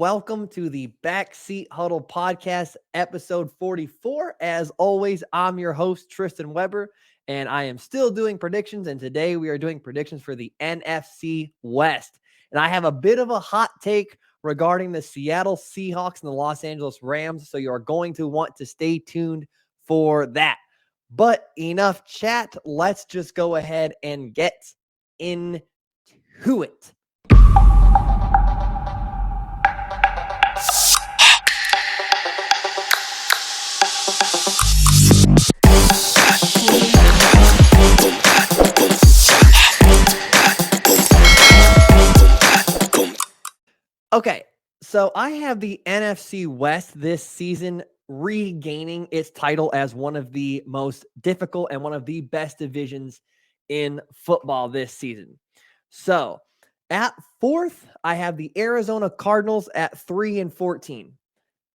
welcome to the Backseat Huddle podcast, episode 44. As always, I'm your host, Tristan Weber, and I am still doing predictions, and today we are doing predictions for the NFC West. And I have a bit of a hot take regarding the Seattle Seahawks and the Los Angeles Rams, so you are going to want to stay tuned for that. But enough chat, let's just go ahead and get into it. Okay, so I have the NFC West this season regaining its title as one of the most difficult and one of the best divisions in football this season. So at fourth, I have the Arizona Cardinals at 3-14.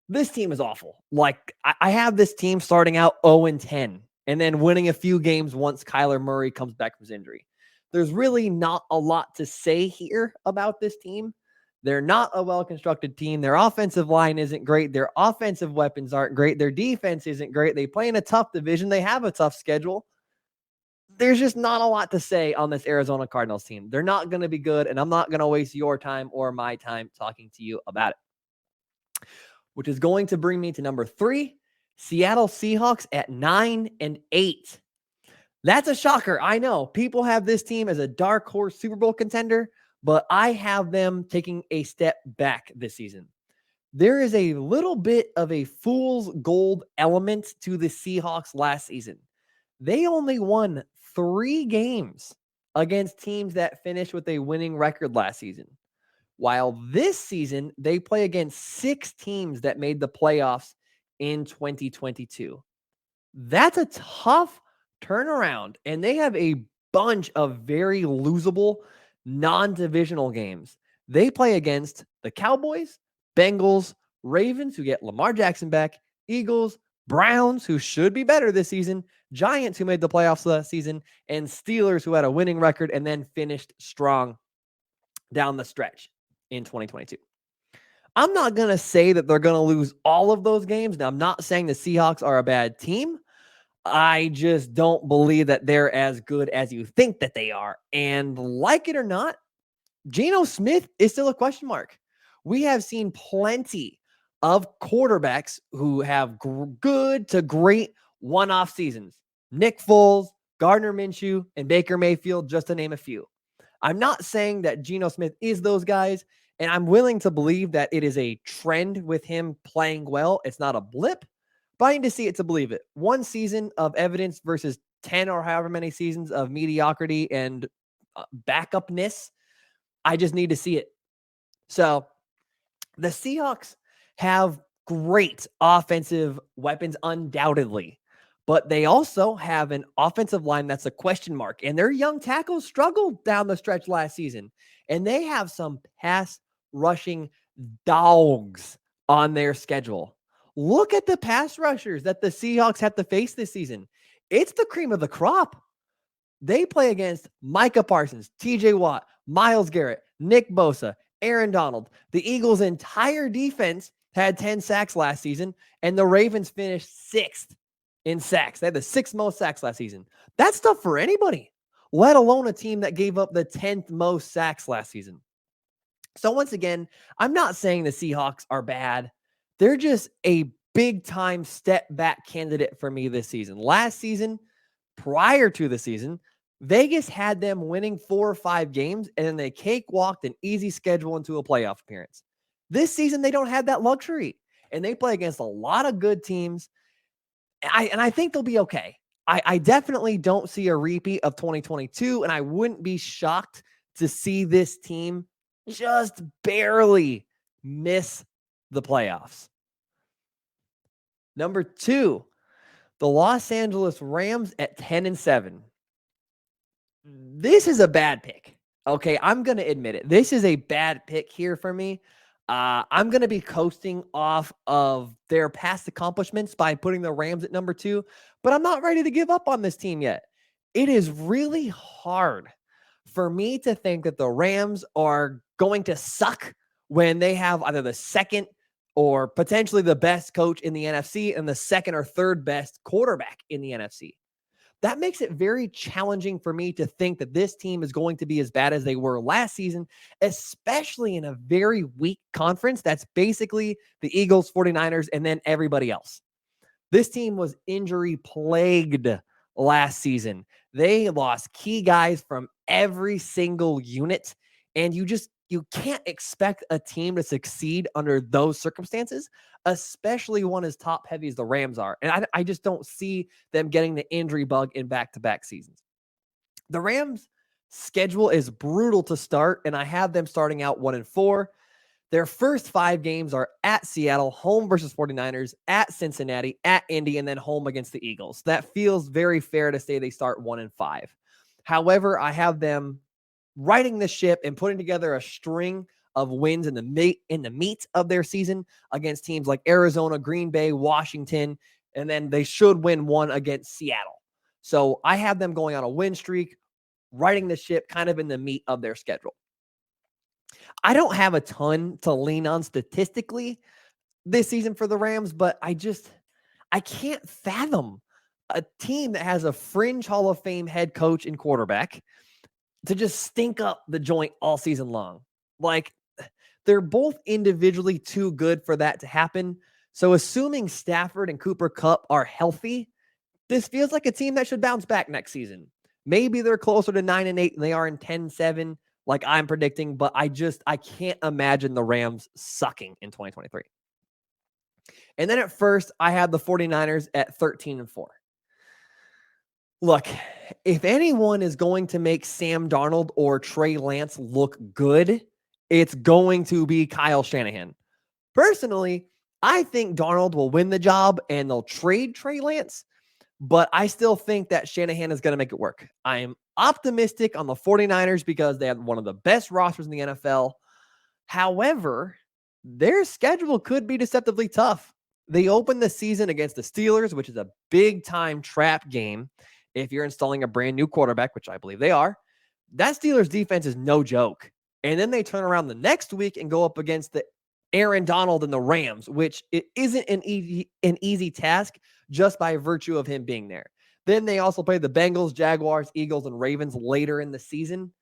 This team is awful. I have this team starting out 0-10 and then winning a few games once Kyler Murray comes back from his injury. There's really not a lot to say here about this team. They're not a well-constructed team. Their offensive line isn't great. Their offensive weapons aren't great. Their defense isn't great. They play in a tough division. They have a tough schedule. There's just not a lot to say on this Arizona Cardinals team. They're not going to be good, and I'm not going to waste your time or my time talking to you about it. Which is going to bring me to number 3, Seattle Seahawks at 9-8. That's a shocker. I know people have this team as a dark horse Super Bowl contender, but I have them taking a step back this season. There is a little bit of a fool's gold element to the Seahawks last season. They only won 3 games against teams that finished with a winning record last season. While this season, they play against 6 teams that made the playoffs in 2022. That's a tough turnaround, and they have a bunch of very losable non-divisional games. They play against the Cowboys, Bengals, Ravens, who get Lamar Jackson back, Eagles, Browns, who should be better this season, Giants, who made the playoffs last season, and Steelers, who had a winning record and then finished strong down the stretch in 2022. I'm not going to say that they're going to lose all of those games. Now, I'm not saying the Seahawks are a bad team. I just don't believe that they're as good as you think that they are. And like it or not, Geno Smith is still a question mark. We have seen plenty of quarterbacks who have good to great one-off seasons. Nick Foles, Gardner Minshew, and Baker Mayfield, just to name a few. I'm not saying that Geno Smith is those guys, and I'm willing to believe that it is a trend with him playing well. It's not a blip. But I need to see it to believe it. 1 season of evidence versus 10 or however many seasons of mediocrity and backupness. I just need to see it. So the Seahawks have great offensive weapons, undoubtedly. But they also have an offensive line that's a question mark. And their young tackles struggled down the stretch last season. And they have some pass rushing dogs on their schedule. Look at the pass rushers that the Seahawks have to face this season. It's the cream of the crop. They play against Micah Parsons, TJ Watt, Myles Garrett, Nick Bosa, Aaron Donald. The Eagles' entire defense had 10 sacks last season, and the Ravens finished 6th in sacks. They had the 6th most sacks last season. That's tough for anybody, let alone a team that gave up the 10th most sacks last season. So once again, I'm not saying the Seahawks are bad. They're just a big-time step-back candidate for me this season. Last season, prior to the season, Vegas had them winning 4 or 5 games, and then they cakewalked an easy schedule into a playoff appearance. This season, they don't have that luxury, and they play against a lot of good teams, and I think they'll be okay. I definitely don't see a repeat of 2022, and I wouldn't be shocked to see this team just barely miss the playoffs. Number 2, the Los Angeles Rams at 10-7. This is a bad pick. Okay, I'm going to admit it. This is a bad pick here for me. I'm going to be coasting off of their past accomplishments by putting the Rams at number 2, but I'm not ready to give up on this team yet. It is really hard for me to think that the Rams are going to suck when they have either the second or potentially the best coach in the NFC and the second or third best quarterback in the NFC. That makes it very challenging for me to think that this team is going to be as bad as they were last season, especially in a very weak conference. That's basically the Eagles, 49ers, and then everybody else. This team was injury plagued last season. They lost key guys from every single unit, and you can't expect a team to succeed under those circumstances, especially one as top heavy as the Rams are. And I just don't see them getting the injury bug in back-to-back seasons. The Rams' schedule is brutal to start, and I have them starting out 1-4. Their first 5 games are at Seattle, home versus 49ers, at Cincinnati, at Indy, and then home against the Eagles. That feels very fair to say they start 1-5. However, I have them righting the ship and putting together a string of wins in the meat of their season against teams like Arizona, Green Bay, Washington, and then they should win one against Seattle. So I have them going on a win streak, righting the ship kind of in the meat of their schedule. I don't have a ton to lean on statistically this season for the Rams, but I can't fathom a team that has a fringe Hall of Fame head coach and quarterback to just stink up the joint all season long. Like, they're both individually too good for that to happen. So assuming Stafford and Cooper Kupp are healthy, this feels like a team that should bounce back next season. Maybe they're closer to 9-8 than they are in 10-7, like I'm predicting, but I can't imagine the Rams sucking in 2023. And then at first, I have the 49ers at 13-4. Look, if anyone is going to make Sam Darnold or Trey Lance look good, it's going to be Kyle Shanahan. Personally, I think Darnold will win the job and they'll trade Trey Lance, but I still think that Shanahan is going to make it work. I am optimistic on the 49ers because they have one of the best rosters in the NFL. However, their schedule could be deceptively tough. They open the season against the Steelers, which is a big-time trap game if you're installing a brand new quarterback, which I believe they are. That Steelers defense is no joke. And then they turn around the next week and go up against the Aaron Donald and the Rams, which it isn't an easy task just by virtue of him being there. Then they also play the Bengals, Jaguars, Eagles, and Ravens later in the season.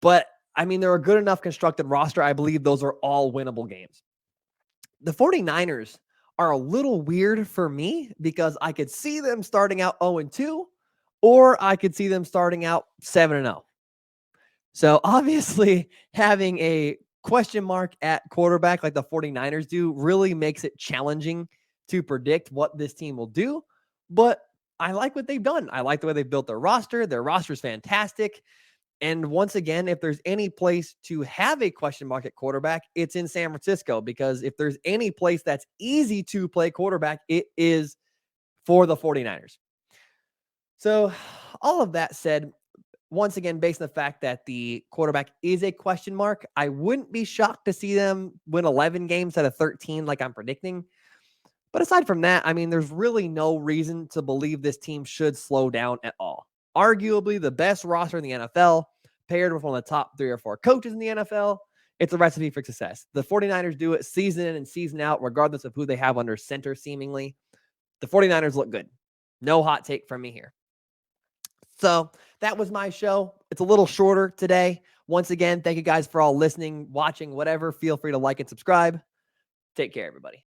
But, I mean, they're a good enough constructed roster. I believe those are all winnable games. The 49ers are a little weird for me because I could see them starting out 0-2, or I could see them starting out 7-0. So obviously having a question mark at quarterback like the 49ers do really makes it challenging to predict what this team will do. But I like what they've done. I like the way they built their roster. Their roster is fantastic. And once again, if there's any place to have a question mark at quarterback, it's in San Francisco, because if there's any place that's easy to play quarterback, it is for the 49ers. So all of that said, once again, based on the fact that the quarterback is a question mark, I wouldn't be shocked to see them win 11 games out of 13 like I'm predicting. But aside from that, I mean, there's really no reason to believe this team should slow down at all. Arguably the best roster in the NFL, paired with one of the top 3 or 4 coaches in the NFL, it's a recipe for success. The 49ers do it season in and season out, regardless of who they have under center, seemingly. The 49ers look good. No hot take from me here. So that was my show. It's a little shorter today. Once again, thank you guys for all listening, watching, whatever. Feel free to like and subscribe. Take care, everybody.